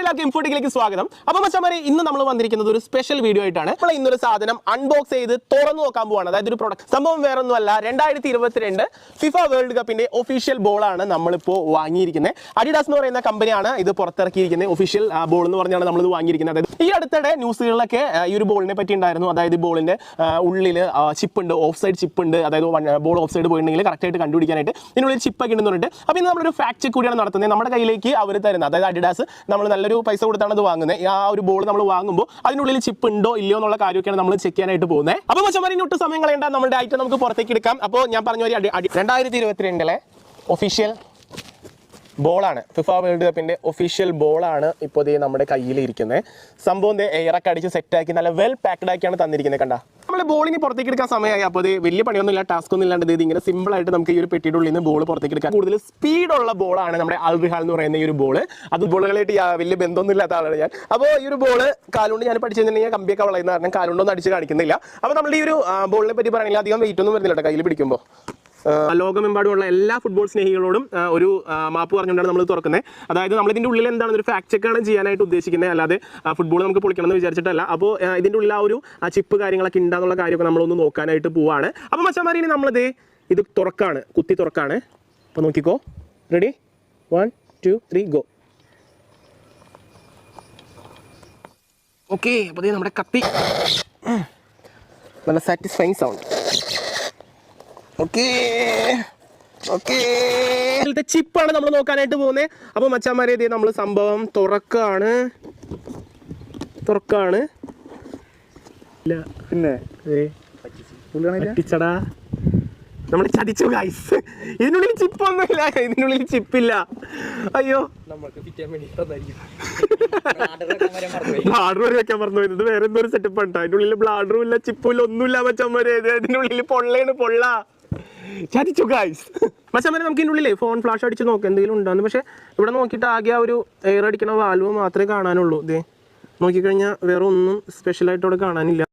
എല്ലാവർക്കും ഇൻഫോട്ടിക്കിലേക്ക് സ്വാഗതം. അപ്പോൾ മച്ചാമാരെ, ഇന്ന് നമ്മൾ വന്നിരിക്കുന്നത് ഒരു സ്പെഷ്യൽ വീഡിയോ ആയിട്ടാണ്. നമ്മൾ ഇന്നൊരു സാധനം അൺബോക്സ് ചെയ്ത് തുറന്നു നോക്കാൻ പോവാണ്. അതായത് ഒരു പ്രൊഡക്റ്റ്. സംഭവം വേറെ ഒന്നുമല്ല, 2022 ഫിഫ വേൾഡ് കപ്പിന്റെ ഒഫീഷ്യൽ ബോളാണ് നമ്മളിപ്പോൾ വാങ്ങിയിരിക്കുന്നത്. അഡിഡാസ് എന്ന് പറയുന്ന കമ്പനിയാണ് ഇത് പുറത്തിറക്കിയിരിക്കുന്നത്. ഒഫീഷ്യൽ ബോൾ എന്ന് പറഞ്ഞാണ് നമ്മളിത് വാങ്ങിയിരിക്കുന്നത്. അതായത് ഈ അടുത്തിടെ ന്യൂസുകളിലൊക്കെ ഈ ഒരു ബോളിനെ പറ്റി ഉണ്ടായിരുന്നു. അതായത് ഈ ബോളിന്റെ ഉള്ളിൽ ചിപ്പ് ഉണ്ട്, ഓഫ് സൈഡ് ചിപ്പ് ഉണ്ട്. അതായത് ബോൾ ഓഫ് സൈഡ് പോയിട്ടുണ്ടെങ്കിൽ കറക്റ്റായിട്ട് കണ്ടുപിടിക്കാനായിട്ട് ഇതിനുള്ളിൽ ചിപ്പൊക്കെ ഉണ്ടെന്നുണ്ട്. അപ്പോൾ ഇന്ന് നമ്മളൊരു ഫാക്ട് ചെക്ക് കൂടിയാണ് നടത്തുന്നത്. നമ്മുടെ കയ്യിലേക്ക് അവർ തരുന്നത്, അതായത് അഡിഡാസ് നമ്മൾ നല്ലൊരു പൈസ കൊടുത്താണ് ഇത് വാങ്ങുന്നത്. ആ ഒരു ബോൾ നമ്മൾ വാങ്ങുമ്പോൾ അതിനുള്ളിൽ ചിപ്പ് ഉണ്ടോ ഇല്ലയോ എന്നുള്ള കാര്യമൊക്കെയാണ് നമ്മൾ ചെക്ക് ചെയ്യാനായിട്ട് പോകുന്നത്. അപ്പോൾ മച്ചമാരിന് ഒട്ടും സമയം കളയണ്ട, നമ്മുടെ ഐറ്റം നമുക്ക് പുറത്തേക്ക് എടുക്കാം. അപ്പോൾ ഞാൻ പറഞ്ഞ പോലെ 2022 ഒഫീഷ്യൽ ബോളാണ്, ഫിഫ വേൾഡ് കപ്പിന്റെ ഒഫീഷ്യൽ ബോളാണ് ഇപ്പോൾ നമ്മുടെ കയ്യിൽ ഇരിക്കുന്നത്. സംഭവം എയറൊക്കെ അടിച്ച് സെറ്റാക്കി നല്ല വെൽ പാക്ഡ് ആക്കിയാണ് തന്നിരിക്കുന്നത്. കണ്ട, നമ്മൾ ബോളിന് പുറത്തേക്ക് എടുക്കാൻ സമയമായി. അപ്പോൾ അത് വലിയ പണിയൊന്നുമില്ല, ടാസ്ക് ഒന്നും ഇല്ലാണ്ട് ഇത് ഇങ്ങനെ സിമ്പിൾ ആയിട്ട് നമുക്ക് ഈ ഒരു പെട്ടിയുടെ ഉള്ളിൽ നിന്ന് ബോൾ പുറത്തേക്ക് എടുക്കാം. കൂടുതൽ സ്പീഡുള്ള ബോളാണ് നമ്മുടെ അൽ റിഹാൽ എന്ന് പറയുന്ന ഈ ഒരു ബോൾ. അത് ബോളുകളായിട്ട് വലിയ ബന്ധമൊന്നും ഇല്ലാത്ത ആളാണ് ഞാൻ. അപ്പോൾ ഈ ഒരു ബോൾ കാലുകൊണ്ട് ഞാൻ പഠിച്ചിട്ടുണ്ടെങ്കിൽ കമ്പിയൊക്കെ വളയുന്ന കാരണം കാലുകൊണ്ടൊന്നും അടിച്ച് കാണിക്കുന്നില്ല. അപ്പോൾ നമ്മൾ ഈ ഒരു ബോളിനെ പറ്റി പറയുകയാണെങ്കിൽ അധികം വെയിറ്റ് ഒന്നും വരുന്നില്ല കയ്യിൽ പിടിക്കുമ്പോൾ. ലോകമെമ്പാടുമുള്ള എല്ലാ ഫുട്ബോൾ സ്നേഹികളോടും ഒരു മാപ്പ് പറഞ്ഞുകൊണ്ടാണ് നമ്മൾ തുറക്കുന്നത്. അതായത് നമ്മളിതിൻ്റെ ഉള്ളിൽ എന്താണ് ഒരു ഫാക്ട് ചെക്കാണ് ചെയ്യാനായിട്ട് ഉദ്ദേശിക്കുന്നത്, അല്ലാതെ ഫുട്ബോൾ നമുക്ക് പൊളിക്കണം എന്ന് വിചാരിച്ചിട്ടല്ല. അപ്പോൾ ഇതിൻ്റെ ഉള്ളിൽ ആ ഒരു ചിപ്പ് കാര്യങ്ങളൊക്കെ ഉണ്ടാകുന്നുള്ള കാര്യമൊക്കെ നമ്മളൊന്ന് നോക്കാനായിട്ട് പോവാണ്. അപ്പോൾ മച്ചാമാരി, ഇനി നമ്മളിത് ഇത് തുറക്കാണ്, കുത്തി തുറക്കാണ്. അപ്പോൾ നോക്കിക്കോ, റെഡി, 1 2 3 ഗോ. ഓക്കെ, അപ്പോൾ ഇത് നമ്മുടെ കത്തി നല്ല സാറ്റിസ്ഫൈങ് സൗണ്ട്. ഇതിലത്തെ ചിപ്പാണ് നമ്മൾ നോക്കാനായിട്ട് പോകുന്നത്. അപ്പോൾ മച്ചാമാരെ, ഇത് നമ്മൾ സംഭവം തുറക്കാണ്. പിന്നെ പറ്റിച്ചടാ, നമ്മൾ ചതിച്ചു ഗൈസ്. ഇതിനുള്ളിൽ ചിപ്പൊന്നുമില്ല, ഇതിനുള്ളിൽ ചിപ്പില്ല. അയ്യോ, ബ്ലാഡർ വരെ വെക്കാൻ പറഞ്ഞു. ഇത് വേറെ എന്തോ സെറ്റപ്പ് ആണ്. അതിനുള്ളിൽ ബ്ലാഡറും ഇല്ല, ചിപ്പും ഇല്ല, ഒന്നുമില്ല മച്ചാമാരെ. ഇതിനുള്ളിൽ പൊള്ള ചതിച്ചു ഗൈസ്. മച്ചാമാരെ, നമുക്ക് ഇതിൻ്റെ ഉള്ളിൽ ഫോൺ ഫ്ലാഷ് അടിച്ച് നോക്കാം എന്തെങ്കിലും ഉണ്ടാകുന്നു. പക്ഷേ ഇവിടെ നോക്കിയിട്ട് ആകെ ആ ഒരു എയർ അടിക്കണ വാൽവ് മാത്രമേ കാണാനുള്ളൂ. ഇതേ നോക്കിക്കഴിഞ്ഞാൽ വേറെ ഒന്നും സ്പെഷ്യലായിട്ട് അവിടെ കാണാനില്ല.